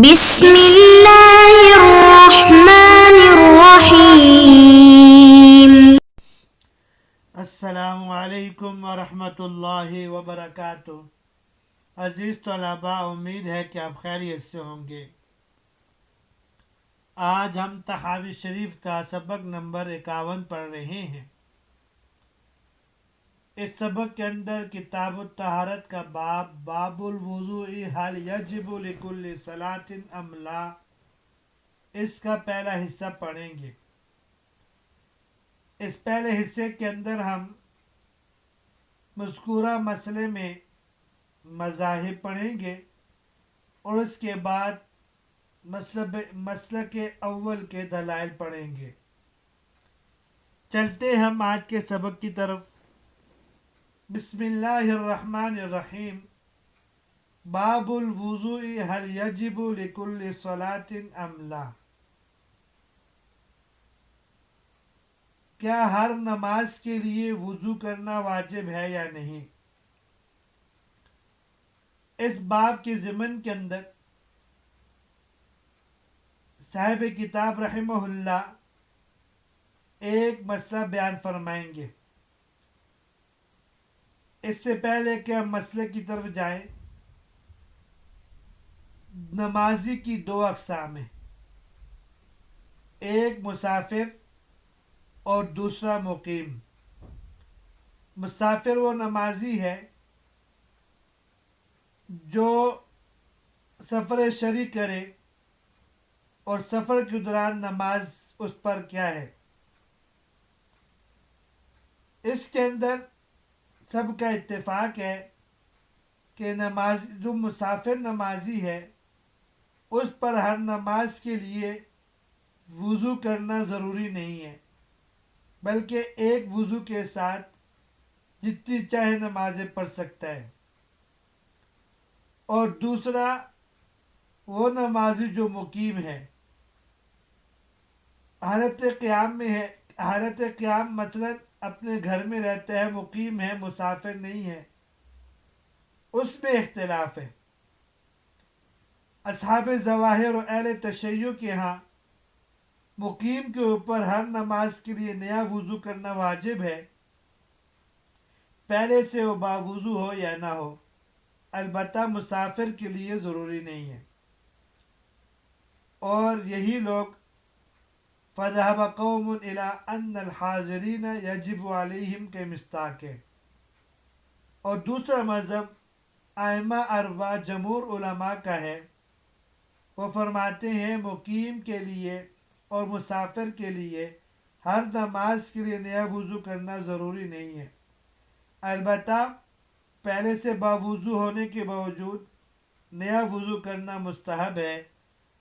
بسم الله الرحمن الرحيم. السلام علیکم ورحمۃ اللہ وبرکاتہ۔ عزیز طلباء، امید ہے کہ آپ خیریت سے ہوں گے۔ آج ہم تحاوی شریف کا سبق نمبر 51 پڑھ رہے ہیں۔ اس سبق کے اندر کتاب الطہارت کا باب الوضوء هل یجب لکل صلاۃ ام لا، اس کا پہلا حصہ پڑھیں گے۔ اس پہلے حصے کے اندر ہم مذکورہ مسئلے میں مذاہب پڑھیں گے اور اس کے بعد مسلک اول کے دلائل پڑھیں گے۔ چلتے ہم آج کے سبق کی طرف۔ بسم اللہ الرحمن الرحیم۔ باب الوضوء هل یجب لکل صلاۃ ام لا، کیا ہر نماز کے لیے وضو کرنا واجب ہے یا نہیں؟ اس باب کے ضمن کے اندر صاحب کتاب رحمہ اللہ ایک مسئلہ بیان فرمائیں گے۔ اس سے پہلے کہ ہم مسئلے کی طرف جائیں، نمازی کی دو اقسام ہیں، ایک مسافر اور دوسرا مقیم۔ مسافر وہ نمازی ہے جو سفر شرعی کرے اور سفر کے دوران نماز اس پر کیا ہے۔ اس کے اندر سب کا اتفاق ہے کہ جو مسافر نمازی ہے اس پر ہر نماز کے لیے وضو کرنا ضروری نہیں ہے، بلکہ ایک وضو کے ساتھ جتنی چاہے نمازیں پڑھ سکتا ہے۔ اور دوسرا وہ نمازی جو مقیم ہے، حالت قیام میں ہے، حالت قیام مثلا اپنے گھر میں رہتا ہے، مقیم ہے، مسافر نہیں ہے، اس میں اختلاف ہے۔ اصحاب ظواہر اور اہل تشیع کے ہاں مقیم کے اوپر ہر نماز کے لیے نیا وضو کرنا واجب ہے، پہلے سے وہ باوضو ہو یا نہ ہو، البتہ مسافر کے لیے ضروری نہیں ہے۔ اور یہی لوگ فَذَهَبَ قَوْمٌ إِلَىٰ أَنَّ الْحَاضِرِينَ يَجِبُ عَلَيْهِمْ کے مصداق ہے۔ اور دوسرا مذہب ائمہ اربعہ جمہور علماء کا ہے، وہ فرماتے ہیں مقیم کے لیے اور مسافر کے لیے ہر نماز کے لیے نیا وضو کرنا ضروری نہیں ہے، البتہ پہلے سے باوضو ہونے کے باوجود نیا وضو کرنا مستحب ہے۔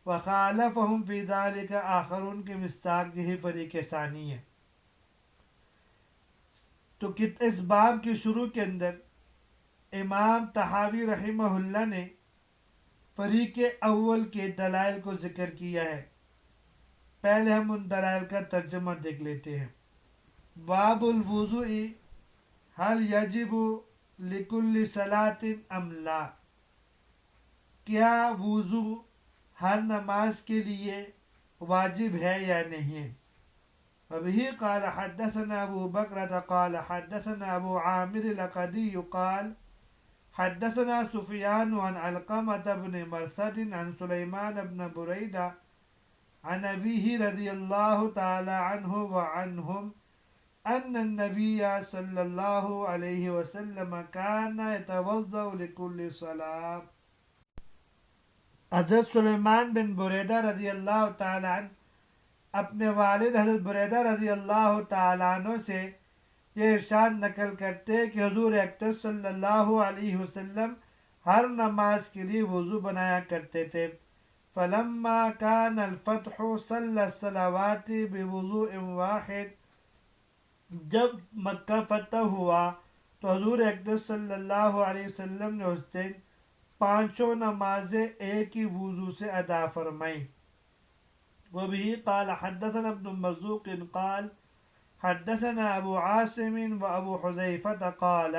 وَخَالَفَهُمْ فِي ذَلِكَ آخَرُونَ کے مصداق یہی فریق ثانی ہے۔ تو اس باب کے شروع کے اندر امام طحاوی رحمہ اللہ نے فریق اول کے دلائل کو ذکر کیا ہے۔ پہلے ہم ان دلائل کا ترجمہ دیکھ لیتے ہیں۔ باب الوضوء هل یجب لکل صلاۃ ام لا، کیا وضو ہر نماز کے لیے واجب ہے یا نہیں؟ وبه قال حدثنا ابو بکرۃ قال حدثنا ابو عامر العقدی قال حدثنا سفیان عن علقمة بن مرثد عن سلیمان بن بریدہ عن ابیہ رضی اللہ تعالی عنہ وعنہم ان النبی صلی اللہ علیہ وسلم کان یتوضأ لکل صلاۃ۔ حضرت سلیمان بن بریدہ رضی اللہ تعالی عنہ اپنے والد حضرت بریدہ رضی اللہ تعالی عنہ سے یہ ارشاد نقل کرتے کہ حضور اکرم صلی اللہ علیہ وسلم ہر نماز کے لیے وضو بنایا کرتے تھے۔ فلما كان الفتح صلى الصلوات بوضوء واحد، جب مکہ فتح ہوا تو حضور اکرم صلی اللہ علیہ وسلم نے اس دن پانچوں نمازیں ایک ہی وضو سے ادا فرمائیں۔ وبه قال حدثنا ابن مرزوق قال حدثنا ابو عاصم وابو حذیفہ قال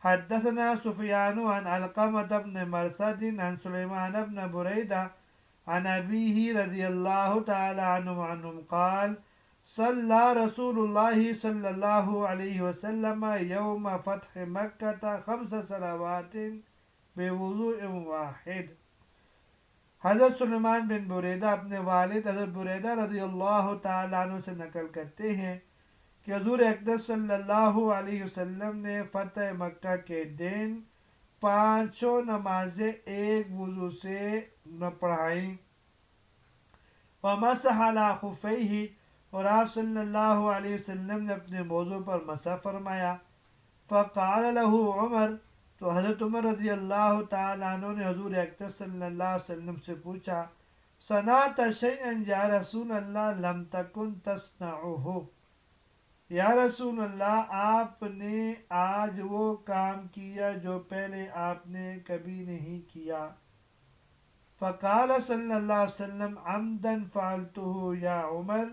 حدثنا سفیان عن علقمة بن مرثد عن سلیمان بن بریدہ عن أبيه رضي الله تعالى عنه عنهم قال صلى رسول الله صلى الله عليه وسلم يوم فتح مكة 5 صلوات بوضوء واحد۔ حضرت سلیمان بن بریدہ اپنے والد حضرت بریدہ رضی اللہ تعالیٰ عنہ سے نقل کرتے ہیں کہ حضور اقدس صلی اللہ علیہ وسلم نے فتح مکہ کے دن 5 نمازیں ایک وضو سے پڑھائیں، وَمَسَحَ عَلَىٰ خُفَّيْهِ، اور آپ صلی اللہ علیہ وسلم نے اپنے موضوع پر مسح فرمایا۔ فَقَالَ لَهُ عمر، تو حضرت عمر رضی اللہ تعالیٰ عنہ نے حضور اقدس صلی اللہ علیہ وسلم سے پوچھا صنعت شیئا یا رسول اللہ لم تکن تصنعه، یا رسول اللہ آپ نے آج وہ کام کیا جو پہلے آپ نے کبھی نہیں کیا؟ فقال صلی اللہ علیہ وسلم عمدا فعلته یا عمر،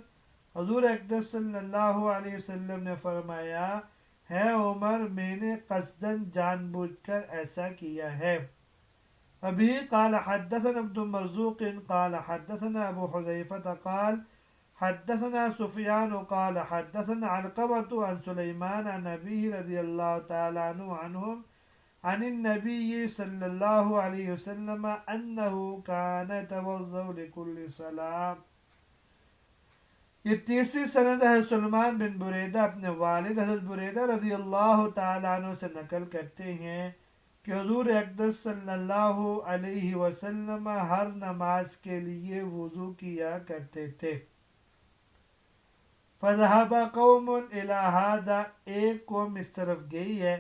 حضور اقدس صلی اللہ علیہ وسلم نے فرمایا ہے عمر، میں نے قصداً جان بوجھ کر ایسا کیا ہے۔ ابھی قال حدثنا عبد مرزوق قال حدثنا ابو حذیفہ قال حدثنا سفیان قال حدثنا علقمة عن سلیمان عن ابیہ رضی اللہ تعالی عنہ عنہم عن النبی صلی اللہ علیہ وسلم انه كان يتوضأ لكل صلاة۔ یہ تیسری سند ہے۔ سلیمان بن بریدہ اپنے والد حضرت بریدہ رضی اللہ تعالیٰ عنہ سے نقل کرتے ہیں کہ حضور اقدس صلی اللہ علیہ وسلم ہر نماز کے لیے وضو کیا کرتے تھے۔ فَذَهَبَ قَوْمٌ إِلَىٰ هَٰذَا، ایک قوم اس طرف گئی ہے،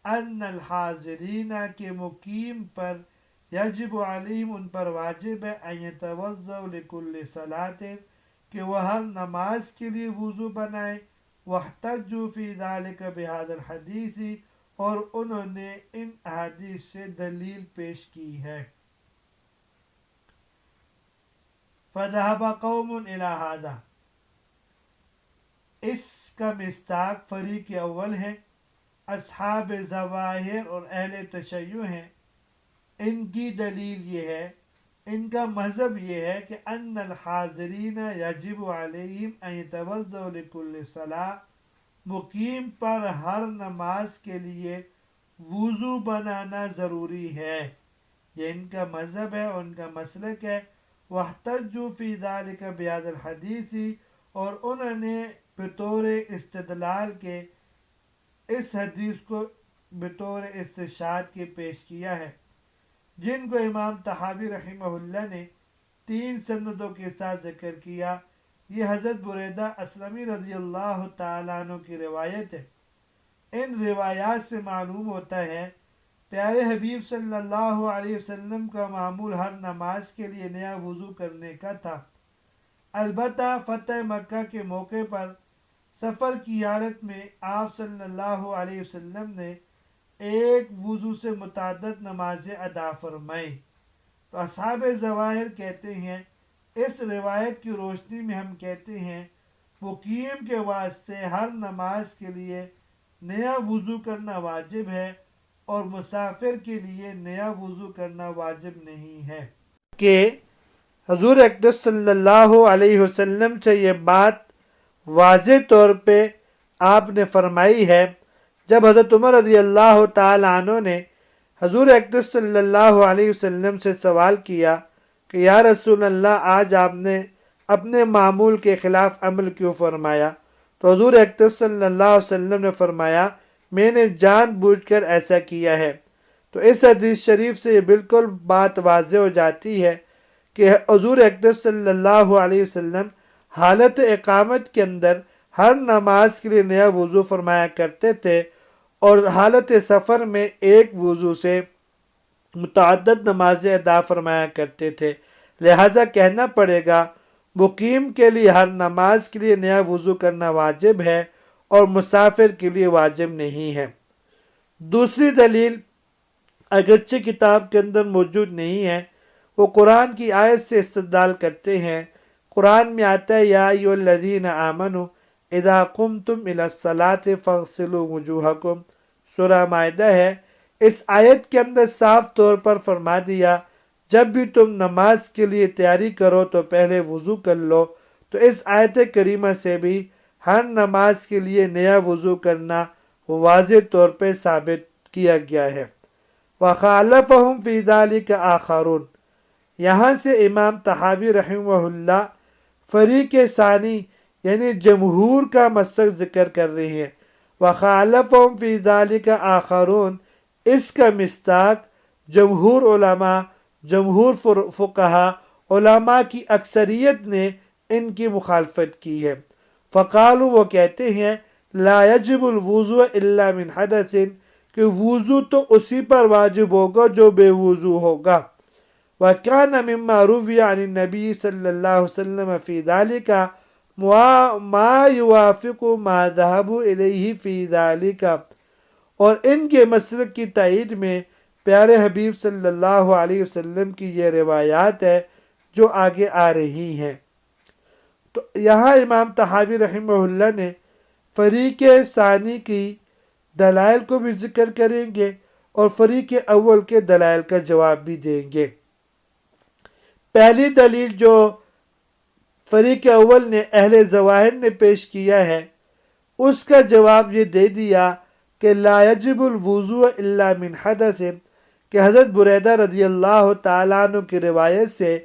أَنَّ الْحَاضِرِينَ کے مقیم پر یجب علیہم ان پر واجب ہے أَن يَتَوَضَّؤْا لِكُلِّ صَلَاةٍ کہ وہ ہر نماز کے لیے وضو بنائے۔ وَاحْتَجُّوا فِي ذَلِكَ بِهَذَا الْحَدِيثِ، اور انہوں نے ان احادیث سے دلیل پیش کی ہے۔ فَذَهَبَ قَوْمٌ إِلَىٰ هَٰذَا، اس کا مصداق فریق اول ہے، اصحاب ظواہر اور اہل تشیع ہیں۔ ان کی دلیل یہ ہے، ان کا مذہب یہ ہے کہ ان الحاضرین یجب علیہم ان یتوضؤا لکل صلاۃ، مقیم پر ہر نماز کے لیے وضو بنانا ضروری ہے۔ یہ ان کا مذہب ہے اور ان کا مسلک ہے۔ واحتجوا فی ذلک بہذا الحدیث، اور انہوں نے بطور استدلال کے اس حدیث کو بطور استشہاد کے پیش کیا ہے، جن کو امام طحاوی رحمہ اللہ نے 3 سندوں کے ساتھ ذکر کیا۔ یہ حضرت بریدہ اسلمی رضی اللہ تعالیٰ عنہ کی روایت ہے۔ ان روایات سے معلوم ہوتا ہے پیارے حبیب صلی اللہ علیہ وسلم کا معمول ہر نماز کے لیے نیا وضو کرنے کا تھا۔ البتہ فتح مکہ کے موقع پر سفر کی حالت میں آپ صلی اللہ علیہ وسلم نے ایک وضو سے متعدد نمازیں ادا فرمائیں۔ تو اصحاب ظواہر کہتے ہیں، اس روایت کی روشنی میں ہم کہتے ہیں مقیم کے واسطے ہر نماز کے لیے نیا وضو کرنا واجب ہے اور مسافر کے لیے نیا وضو کرنا واجب نہیں ہے۔ کہ حضور اقدس صلی اللہ علیہ وسلم سے یہ بات واضح طور پہ آپ نے فرمائی ہے جب حضرت عمر رضی اللہ تعالی عنہ نے حضور اقدس صلی اللہ علیہ وسلم سے سوال کیا کہ یا رسول اللہ آج آپ نے اپنے معمول کے خلاف عمل کیوں فرمایا؟ تو حضور اقدس صلی اللہ علیہ وسلم نے فرمایا میں نے جان بوجھ کر ایسا کیا ہے۔ تو اس حدیث شریف سے یہ بالکل بات واضح ہو جاتی ہے کہ حضور اقدس صلی اللہ علیہ وسلم حالت اقامت کے اندر ہر نماز کے لیے نیا وضو فرمایا کرتے تھے اور حالت سفر میں ایک وضو سے متعدد نمازیں ادا فرمایا کرتے تھے۔ لہٰذا کہنا پڑے گا مقیم کے لیے ہر نماز کے لیے نیا وضو کرنا واجب ہے اور مسافر کے لیے واجب نہیں ہے۔ دوسری دلیل اگرچہ کتاب کے اندر موجود نہیں ہے، وہ قرآن کی آیت سے استدلال کرتے ہیں۔ قرآن میں آتا ہے یا ایھا الذین آمنوا اذا قمتم الی الصلاۃ فاغسلوا وجوہکم، سورہ مائدہ ہے۔ اس آیت کے اندر صاف طور پر فرما دیا جب بھی تم نماز کے لیے تیاری کرو تو پہلے وضو کر لو۔ تو اس آیت کریمہ سے بھی ہر نماز کے لیے نیا وضو کرنا واضح طور پہ ثابت کیا گیا ہے۔ وَخَالَفَهُمْ فِي ذَلِكَ آخَرُونَ، یہاں سے امام طحاوی رحمہ اللہ فریق ثانی یعنی جمہور کا مسلک ذکر کر رہے ہیں۔ وَخَالَفَهُمْ فِي ذَلِكَ آخَرُونَ، اس کا مصداق جمہور علماء، جمہور فقہا، علماء کی اکثریت نے ان کی مخالفت کی ہے۔ فقالوا، وہ کہتے ہیں، لا یجب الوضوء الا من حدث، کہ وضو تو اسی پر واجب ہوگا جو بے وضو ہوگا۔ وَكَانَ مِمَّا رُوِيَ عَنِ النَّبِيِّ صلی اللہ علیہ وسلم فِي ذَلِكَ مَا يُوَافِقُ مَا ذَهَبُوا إِلَيْهِ فِي ذَلِكَ، اور ان کے مسلک کی تائید میں پیارے حبیب صلی اللہ علیہ وسلم کی یہ روایات ہے جو آگے آ رہی ہیں۔ تو یہاں امام طحاوی رحمہ اللہ نے فریق ثانی کی دلائل کو بھی ذکر کریں گے اور فریق اول کے دلائل کا جواب بھی دیں گے۔ پہلی دلیل جو فریق اول نے اہل ظواہر نے پیش کیا ہے، اس کا جواب یہ دے دیا کہ لا یجب الوضوء الا من حدث، کہ حضرت بریدہ رضی اللہ تعالیٰ عنہ کی روایت سے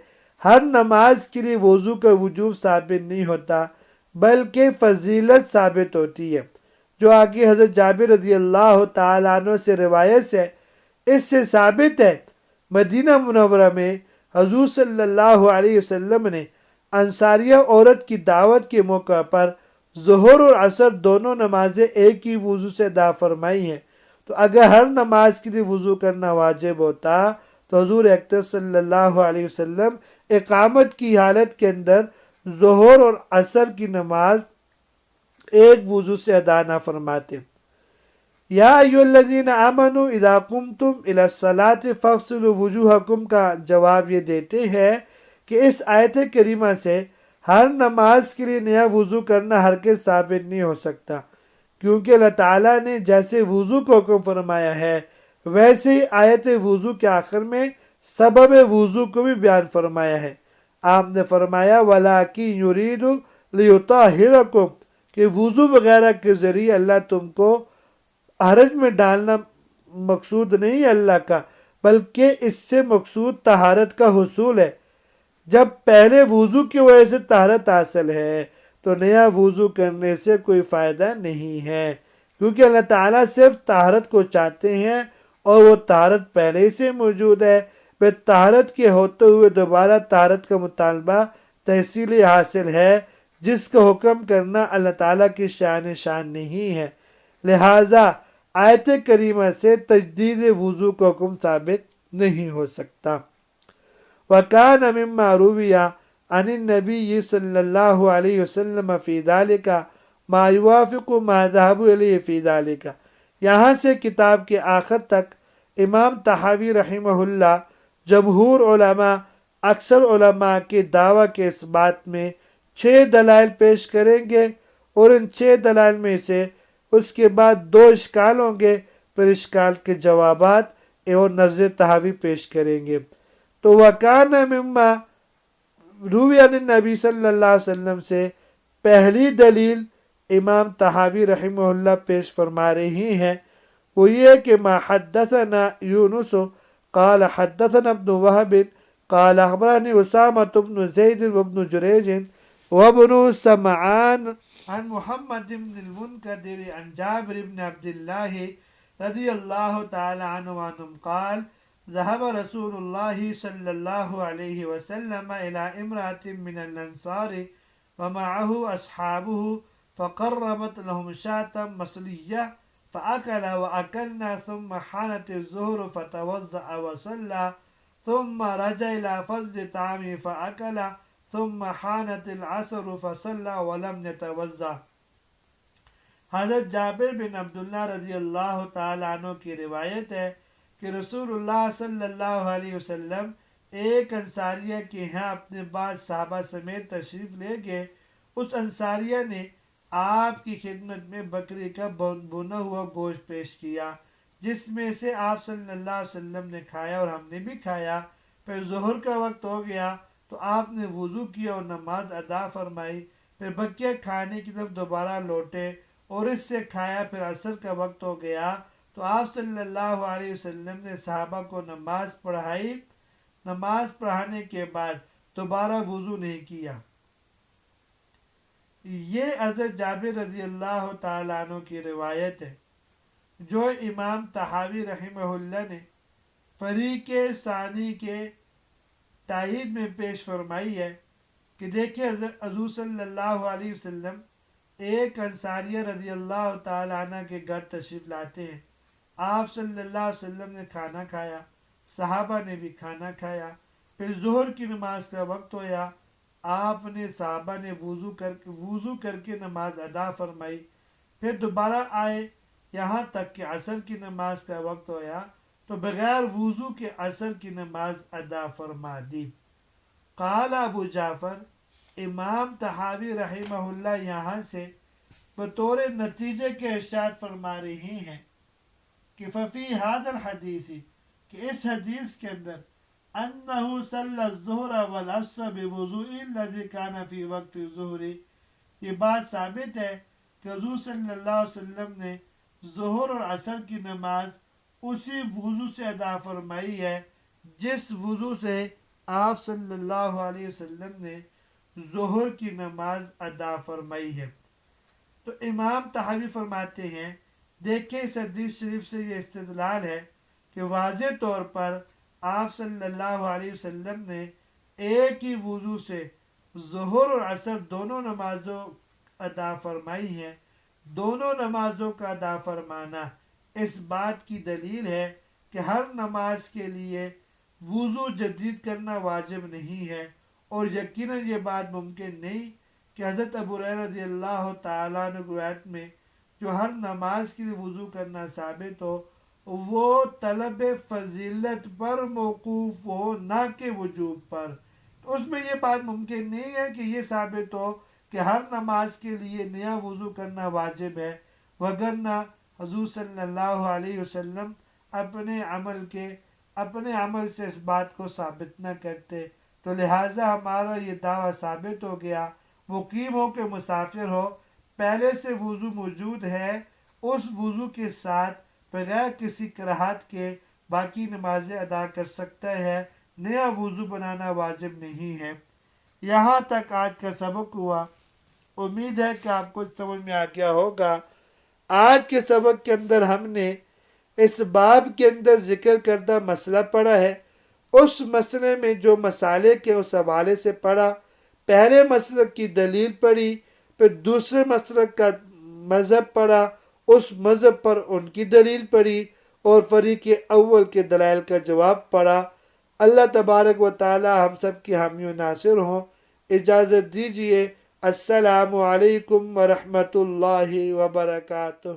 ہر نماز کے لیے وضو کا وجوب ثابت نہیں ہوتا بلکہ فضیلت ثابت ہوتی ہے، جو آگے حضرت جابر رضی اللہ تعالیٰ عنہ سے روایت سے اس سے ثابت ہے۔ مدینہ منورہ میں حضور صلی اللہ علیہ وسلم نے انصاریہ عورت کی دعوت کے موقع پر ظہر اور عصر دونوں نمازیں ایک ہی وضو سے ادا فرمائی ہیں۔ تو اگر ہر نماز کے لیے وضو کرنا واجب ہوتا تو حضور اکرم صلی اللہ علیہ وسلم اقامت کی حالت کے اندر ظہر اور عصر کی نماز ایک وضو سے ادا نہ فرماتے۔ یا ایھا الذین آمنوا اذا قمتم الی الصلاۃ فاغسلوا وجوہکم کا جواب یہ دیتے ہیں کہ اس آیت کریمہ سے ہر نماز کے لیے نیا وضو کرنا ہرگز ثابت نہیں ہو سکتا، کیونکہ اللہ تعالیٰ نے جیسے وضو کو حکم فرمایا ہے ویسے ہی آیت وضو کے آخر میں سبب وضو کو بھی بیان فرمایا ہے۔ آپ نے فرمایا وَلَٰكِن يُرِيدُ لِيُطَهِّرَكُمْ، کہ وضو وغیرہ کے ذریعے اللہ تم کو حرج میں ڈالنا مقصود نہیں ہے اللہ کا، بلکہ اس سے مقصود طہارت کا حصول ہے۔ جب پہلے وضو کی وجہ سے طہارت حاصل ہے تو نیا وضو کرنے سے کوئی فائدہ نہیں ہے، کیونکہ اللہ تعالیٰ صرف طہارت کو چاہتے ہیں اور وہ طہارت پہلے سے موجود ہے۔ بے طہارت کے ہوتے ہوئے دوبارہ طہارت کا مطالبہ تحصیلی حاصل ہے، جس کا حکم کرنا اللہ تعالیٰ کی شان نہیں ہے، لہٰذا آیت کریمہ سے تجدید وضو کا حکم ثابت نہیں ہو سکتا۔ وَكَانَ مِمَّا رُوِيَ عَنِ النَّبِيِّ صلی اللہ علیہ وسلم فِي ذَلِكَ مَا يُوَافِقُ مَا ذَهَبُوا إِلَيْهِ فِي ذَلِكَ، یہاں سے کتاب کے آخر تک امام طحاوی رحمہ اللہ جمہور علماء، اکثر علماء کے دعویٰ کے اس بات میں 6 دلائل پیش کریں گے، اور ان 6 دلائل میں سے اس کے بعد 2 اشکال ہوں گے، پھر اشکال کے جوابات اور نظر طحاوی پیش کریں گے۔ تو وَكَانَ مِمَّا رُوِيَ عَنِ النَّبِيِّ صلی اللہ علیہ وسلم سے پہلی دلیل امام طحاوی رحمہ اللہ پیش فرما رہی ہیں، وہ یہ کہ ما حدثنا یونس قال حدثنا ابن وهب قال اخبرني اسامة بن زید وابن جریج وابن سمعان عن محمد بن المنکدر عن جابر بن عبد الله رضی اللہ تعالی عنہم قال ذهب رسول الله صلی اللہ علیہ وسلم الى امرأة من الانصار ومعه اصحابه فقربت لهم شاة مصلية فأكل وأكلنا ثم حانت الظهر فتوضأ وصلى ثم رجع إلى فضل طعامه فأكل ثم حانت العصر فصلى ولم يتوضأ۔ حضرت جابر بن عبداللہ رضی اللہ تعالیٰ عنہ کی روایت ہے کہ رسول اللہ صلی اللہ علیہ وسلم ایک انصاریہ کے ہاں اپنے بعض صحابہ سمیت تشریف لے گئے۔ اس انصاریہ نے آپ کی خدمت میں بکری کا بھنا ہوا گوشت پیش کیا، جس میں سے آپ صلی اللہ علیہ وسلم نے کھایا اور ہم نے بھی کھایا۔ پھر ظہر کا وقت ہو گیا تو آپ نے وضو کیا اور نماز ادا فرمائی، پھر بقیہ کھانے کی طرف دوبارہ لوٹے اور اس سے کھایا، پھر عصر کا وقت ہو گیا تو آپ صلی اللہ علیہ وسلم نے صحابہ کو نماز پڑھائی، نماز پڑھانے کے بعد دوبارہ وضو نہیں کیا۔ یہ حضرت جابر رضی اللہ تعالیٰ عنہ کی روایت ہے جو امام طحاوی رحمہ اللہ نے فریق ثانی کے تائید میں پیش فرمائی ہے کہ دیکھیں حضور صلی اللہ علیہ وسلم ایک انصاریہ رضی اللہ تعالی عنہ کے گھر تشریف لاتے ہیں، آپ صلی اللہ علیہ وسلم نے کھانا کھایا، صحابہ نے بھی کھانا کھایا، پھر ظہر کی نماز کا وقت ہویا، آپ نے صحابہ نے وضو کر کے نماز ادا فرمائی، پھر دوبارہ آئے یہاں تک کہ عصر کی نماز کا وقت ہویا تو بغیر وضو کے عصر کی نماز ادا فرما دی۔ قال ابو جعفر، امام طحاوی رحمہ اللہ یہاں سے بطور نتیجے کے ارشاد فرما رہی ہیں کہ ففی هذا الحدیث، کہ اس حدیث کے اندر انہو صلی الظہر والعصر بوضوء الذی کان فی وقت الظہر، یہ بات ثابت ہے کہ حضور صلی اللہ علیہ وسلم نے ظہر اور عصر کی نماز اسی وضو سے ادا فرمائی ہے جس وضو سے آپ صلی اللہ علیہ وسلم نے ظہر کی نماز ادا فرمائی ہے۔ تو امام طحاوی فرماتے ہیں دیکھیں اس حدیث شریف سے یہ استدلال ہے کہ واضح طور پر آپ صلی اللہ علیہ وسلم نے ایک ہی وضو سے ظہر اور عصر دونوں نمازوں ادا فرمائی ہیں۔ دونوں نمازوں کا ادا فرمانا اس بات کی دلیل ہے کہ ہر نماز کے لیے وضو جدید کرنا واجب نہیں ہے، اور یقیناً یہ بات ممکن نہیں کہ حضرت ابو ہریرہ رضی اللہ تعالیٰ عنہ روایت میں جو ہر نماز کے لیے وضو کرنا ثابت ہو وہ طلب فضیلت پر موقوف ہو، نہ کہ وجوب پر۔ تو اس میں یہ بات ممکن نہیں ہے کہ یہ ثابت ہو کہ ہر نماز کے لیے نیا وضو کرنا واجب ہے، وگرنہ حضور صلی اللہ علیہ وسلم اپنے عمل سے اس بات کو ثابت نہ کرتے۔ تو لہٰذا ہمارا یہ دعویٰ ثابت ہو گیا، مقیم ہو کہ مسافر ہو، پہلے سے وضو موجود ہے، اس وضو کے ساتھ بغیر کسی کراہت کے باقی نمازیں ادا کر سکتا ہے، نیا وضو بنانا واجب نہیں ہے۔ یہاں تک آج کا سبق ہوا، امید ہے کہ آپ کو سمجھ میں آ گیا ہوگا۔ آج کے سبق کے اندر ہم نے اس باب کے اندر ذکر کردہ مسئلہ پڑھا ہے، اس مسئلے میں جو مسالے کے اس حوالے سے پڑھا، پہلے مسلک کی دلیل پڑھی، پھر دوسرے مسلک کا مذہب پڑھا، اس مذہب پر ان کی دلیل پڑھی، اور فریق اول کے دلائل کا جواب پڑھا۔ اللہ تبارک و تعالی ہم سب کی حامی و ناصر ہوں۔ اجازت دیجیے، السلام علیکم ورحمۃ اللہ وبرکاتہ۔